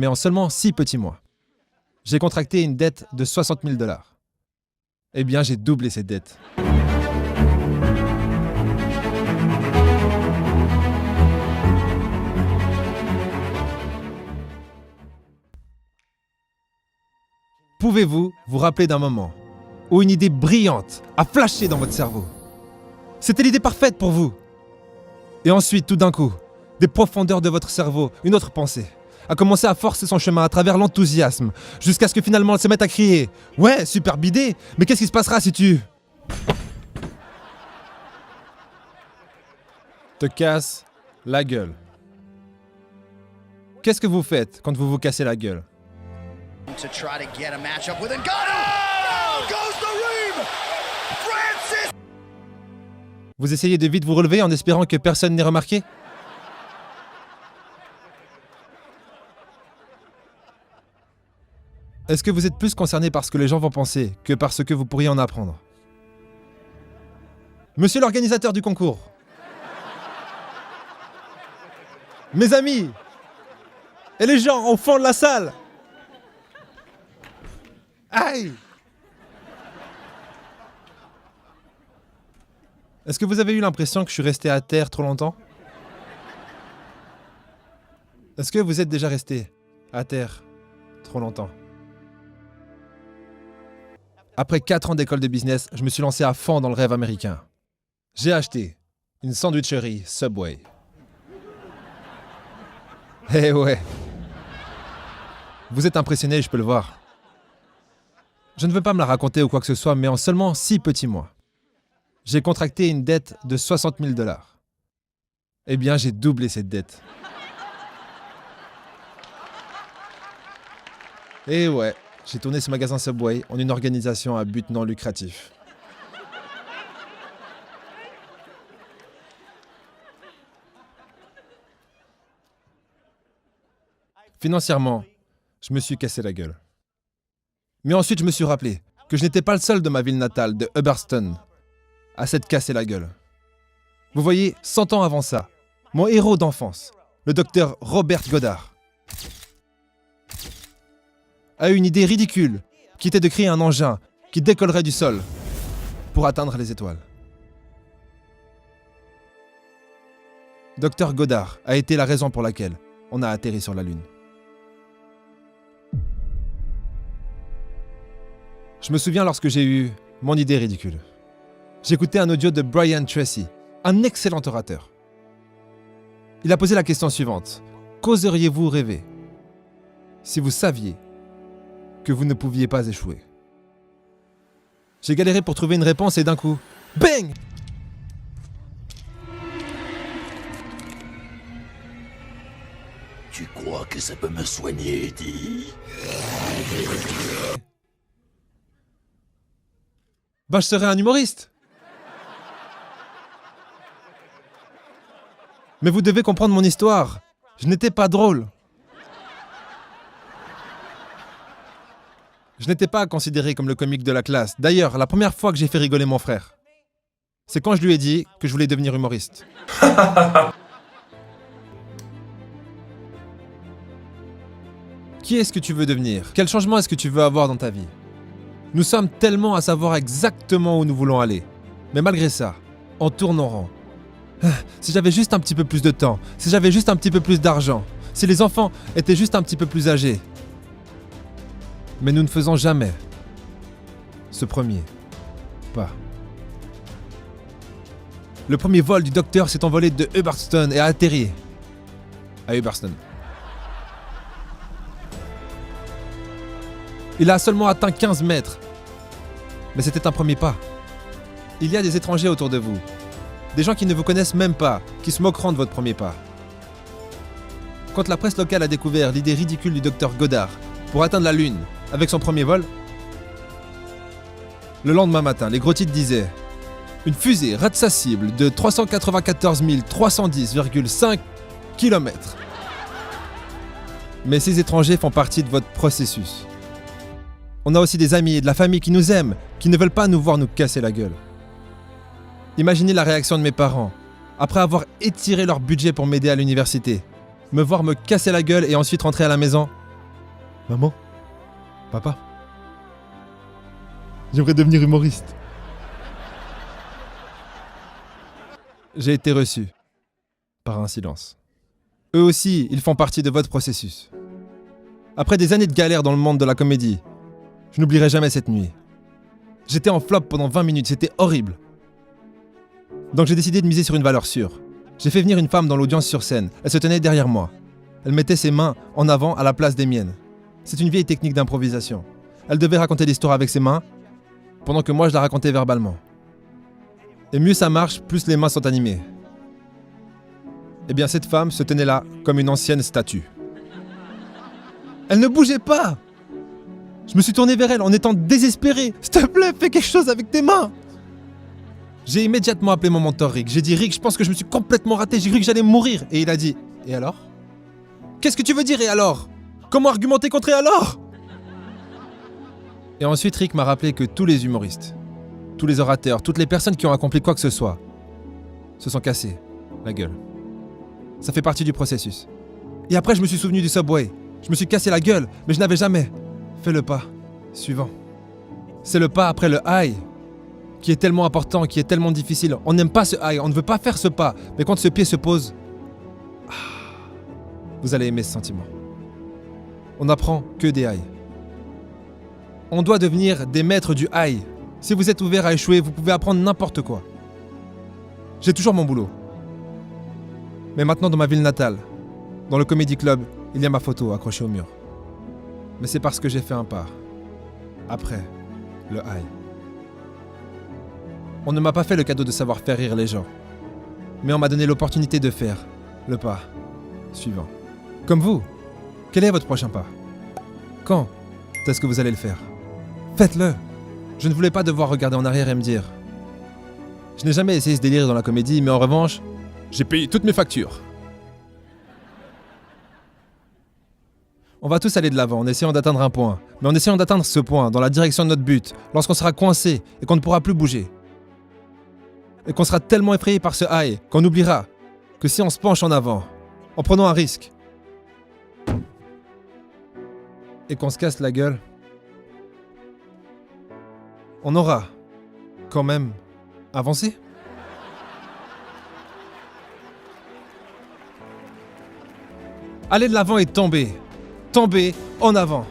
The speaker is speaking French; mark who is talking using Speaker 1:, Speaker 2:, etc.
Speaker 1: mais en seulement 6 petits mois. J'ai contracté une dette de 60 000 $. Eh bien, j'ai doublé cette dette. Pouvez-vous vous rappeler d'un moment où une idée brillante a flashé dans votre cerveau? C'était l'idée parfaite pour vous. Et ensuite, tout d'un coup, des profondeurs de votre cerveau, une autre pensée a commencé à forcer son chemin à travers l'enthousiasme, jusqu'à ce que finalement elle se mette à crier « Ouais, superbe idée, mais qu'est-ce qui se passera si tu... » te casses la gueule. Qu'est-ce que vous faites quand vous vous cassez la gueule?
Speaker 2: To try to get a matchup with Ngannou. Oh, goes the Reem. Francis.
Speaker 1: Vous essayez de vite vous relever en espérant que personne n'ait remarqué? Est-ce que vous êtes plus concerné par ce que les gens vont penser que par ce que vous pourriez en apprendre? Monsieur l'organisateur du concours, mes amis et les gens au fond de la salle, aïe! Est-ce que vous avez eu l'impression que je suis resté à terre trop longtemps? Est-ce que vous êtes déjà resté à terre trop longtemps? Après 4 ans d'école de business, je me suis lancé à fond dans le rêve américain. J'ai acheté une sandwicherie Subway. Eh ouais! Vous êtes impressionné, je peux le voir. Je ne veux pas me la raconter ou quoi que ce soit, mais en seulement 6 petits mois, j'ai contracté une dette de 60 000 $. Eh bien, j'ai doublé cette dette. Et ouais, j'ai tourné ce magasin Subway en une organisation à but non lucratif. Financièrement, je me suis cassé la gueule. Mais ensuite, je me suis rappelé que je n'étais pas le seul de ma ville natale, de Hubbardston, à s'être cassé la gueule. Vous voyez, 100 ans avant ça, mon héros d'enfance, le docteur Robert Goddard, a eu une idée ridicule qui était de créer un engin qui décollerait du sol pour atteindre les étoiles. Docteur Goddard a été la raison pour laquelle on a atterri sur la Lune. Je me souviens lorsque j'ai eu mon idée ridicule. J'écoutais un audio de Brian Tracy, un excellent orateur. Il a posé la question suivante. Qu'oseriez-vous rêver si vous saviez que vous ne pouviez pas échouer? J'ai galéré pour trouver une réponse et d'un coup, bang!
Speaker 3: Tu crois que ça peut me soigner, Eddie?
Speaker 1: Bah, je serais un humoriste. Mais vous devez comprendre mon histoire. Je n'étais pas drôle. Je n'étais pas considéré comme le comique de la classe. D'ailleurs, la première fois que j'ai fait rigoler mon frère, c'est quand je lui ai dit que je voulais devenir humoriste. Qui est-ce que tu veux devenir? Quel changement est-ce que tu veux avoir dans ta vie? Nous sommes tellement à savoir exactement où nous voulons aller. Mais malgré ça, on tourne en rond. Si j'avais juste un petit peu plus de temps, si j'avais juste un petit peu plus d'argent, si les enfants étaient juste un petit peu plus âgés. Mais nous ne faisons jamais ce premier pas. Le premier vol du docteur s'est envolé de Hubbardston et a atterri à Hubbardston. Il a seulement atteint 15 mètres. Mais c'était un premier pas. Il y a des étrangers autour de vous. Des gens qui ne vous connaissent même pas, qui se moqueront de votre premier pas. Quand la presse locale a découvert l'idée ridicule du docteur Goddard pour atteindre la Lune avec son premier vol, le lendemain matin, les gros titres disaient « Une fusée rate sa cible de 394 310,5 km. » Mais ces étrangers font partie de votre processus. On a aussi des amis et de la famille qui nous aiment, qui ne veulent pas nous voir nous casser la gueule. Imaginez la réaction de mes parents, après avoir étiré leur budget pour m'aider à l'université. Me voir me casser la gueule et ensuite rentrer à la maison Maman? Papa? J'aimerais devenir humoriste. J'ai été reçu par un silence. Eux aussi, ils font partie de votre processus. Après des années de galère dans le monde de la comédie, je n'oublierai jamais cette nuit. J'étais en flop pendant 20 minutes, c'était horrible. Donc j'ai décidé de miser sur une valeur sûre. J'ai fait venir une femme dans l'audience sur scène. Elle se tenait derrière moi. Elle mettait ses mains en avant à la place des miennes. C'est une vieille technique d'improvisation. Elle devait raconter l'histoire avec ses mains, pendant que moi je la racontais verbalement. Et mieux ça marche, plus les mains sont animées. Eh bien cette femme se tenait là, comme une ancienne statue. Elle ne bougeait pas. Je me suis tourné vers elle en étant désespéré. S'il te plaît, fais quelque chose avec tes mains. J'ai immédiatement appelé mon mentor Rick. J'ai dit, Rick, je pense que je me suis complètement raté. J'ai cru que j'allais mourir. Et il a dit, et alors? Qu'est-ce que tu veux dire, et alors? Comment argumenter contre et alors? Et ensuite, Rick m'a rappelé que tous les humoristes, tous les orateurs, toutes les personnes qui ont accompli quoi que ce soit, se sont cassés la gueule. Ça fait partie du processus. Et après, je me suis souvenu du Subway. Je me suis cassé la gueule, mais je n'avais jamais fait le pas suivant. C'est le pas après le high qui est tellement important, qui est tellement difficile. On n'aime pas ce high, on ne veut pas faire ce pas. Mais quand ce pied se pose, vous allez aimer ce sentiment. On n'apprend que des highs. On doit devenir des maîtres du high. Si vous êtes ouvert à échouer, vous pouvez apprendre n'importe quoi. J'ai toujours mon boulot. Mais maintenant, dans ma ville natale, dans le Comedy Club, il y a ma photo accrochée au mur. Mais c'est parce que j'ai fait un pas. Après le high. On ne m'a pas fait le cadeau de savoir faire rire les gens. Mais on m'a donné l'opportunité de faire le pas suivant. Comme vous, quel est votre prochain pas? Quand est-ce que vous allez le faire? Faites-le! Je ne voulais pas devoir regarder en arrière et me dire. Je n'ai jamais essayé ce délire dans la comédie, mais en revanche, j'ai payé toutes mes factures. On va tous aller de l'avant en essayant d'atteindre un point, mais en essayant d'atteindre ce point dans la direction de notre but, lorsqu'on sera coincé et qu'on ne pourra plus bouger. Et qu'on sera tellement effrayé par ce high qu'on oubliera que si on se penche en avant, en prenant un risque, et qu'on se casse la gueule, on aura quand même avancé. Aller de l'avant et tomber. Tomber en avant.